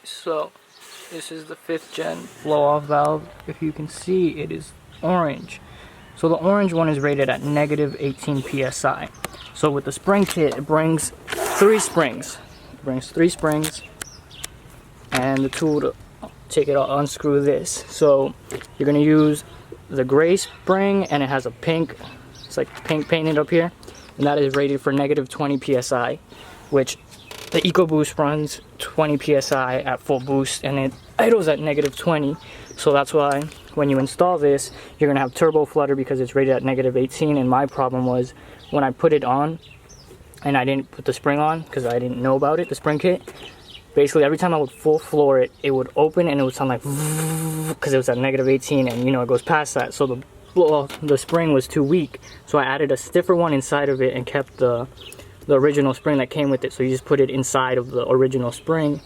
So this is the 5th gen blow off valve. If you can see, it is orange. So the orange one is rated at negative 18 psi. So with the spring kit, it brings 3 springs. It brings 3 springs and the tool to take it out, unscrew this. So you're gonna use the gray spring, and it has a pink, it's like pink painted up here, and that is rated for negative 20 psi, which the ECOBOOST runs 20 psi at full boost, and it idles at negative 20. So that's why when you install this, you're gonna have turbo flutter because it's rated at negative 18. And my problem was when I put it on and I didn't put the spring on because I didn't know about it, the spring kit. Basically, every time I would full floor it, it would open and it would sound like because it was at negative 18, and you know it goes past that. So the spring was too weak. So I added a stiffer one inside of it and kept the original spring that came with it. So you just put it inside of the original spring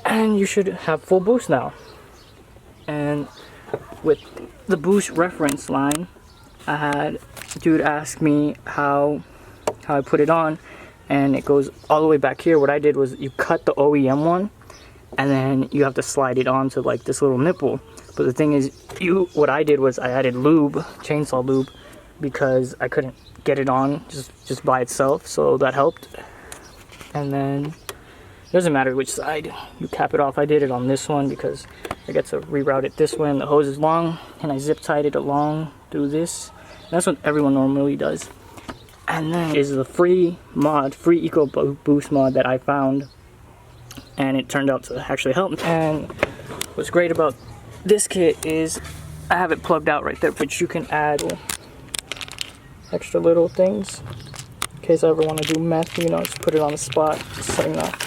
and you should have full boost now. And with the boost reference line, I had a dude ask me how I put it on, and it goes all the way back here. What I did was you cut the OEM one and then you have to slide it onto like this little nipple. But the thing is, what I did was I added lube, chainsaw lube, because I couldn't get it on just by itself, so that helped. And then it doesn't matter which side you cap it off. I did it on this one because I get to reroute it this way, and the hose is long, and I zip tied it along through this. And that's what everyone normally does. And then is the free EcoBoost mod that I found, and it turned out to actually help. And what's great about this kit is I have it plugged out right there, but you can add extra little things in case I ever want to do meth, you know, just put it on the spot, setting off.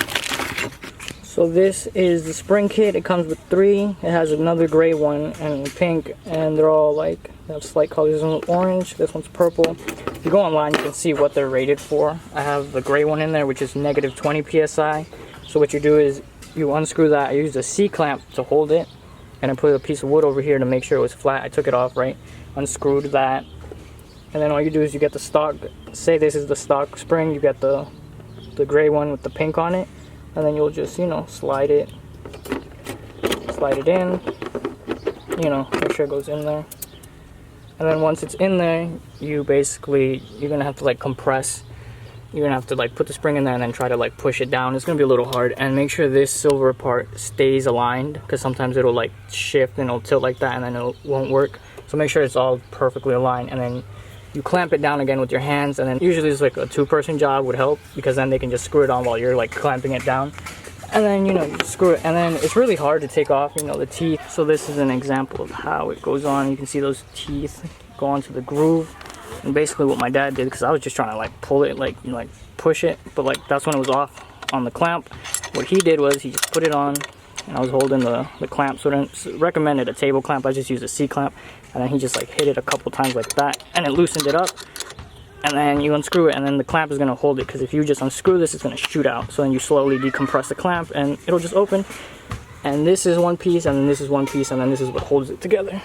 So this is the spring kit. It comes with 3. It has another gray one and pink, and they're all like, they have slight colors. This one's orange, this one's purple. If you go online, you can see what they're rated for. I have the gray one in there, which is negative 20 psi. So what you do is you unscrew that. I used a C-clamp to hold it, and I put a piece of wood over here to make sure it was flat. I took it off, right? Unscrewed that. And then all you do is you get the stock, say this is the stock spring, you get the gray one with the pink on it, and then you'll just, you know, slide it in, you know, make sure it goes in there. And then once it's in there, you're gonna have to like compress, you're gonna have to like put the spring in there and then try to like push it down. It's gonna be a little hard, and make sure this silver part stays aligned, because sometimes it'll like shift and it'll tilt like that and then it won't work. So make sure it's all perfectly aligned, and then you clamp it down again with your hands. And then usually it's like a 2-person job would help, because then they can just screw it on while you're like clamping it down. And then, you know, you screw it, and then it's really hard to take off, you know, the teeth. So this is an example of how it goes on. You can see those teeth go onto the groove, and basically what my dad did, because I was just trying to like pull it, like, you know, like push it, but like that's when it was off on the clamp. What he did was he just put it on, and I was holding the clamp, so I recommended a table clamp. I just used a C-clamp, and then he just like hit it a couple times like that, and it loosened it up. And then you unscrew it, and then the clamp is going to hold it, because if you just unscrew this, it's going to shoot out. So then you slowly decompress the clamp, and it'll just open. And this is one piece, and then this is one piece, and then this is what holds it together.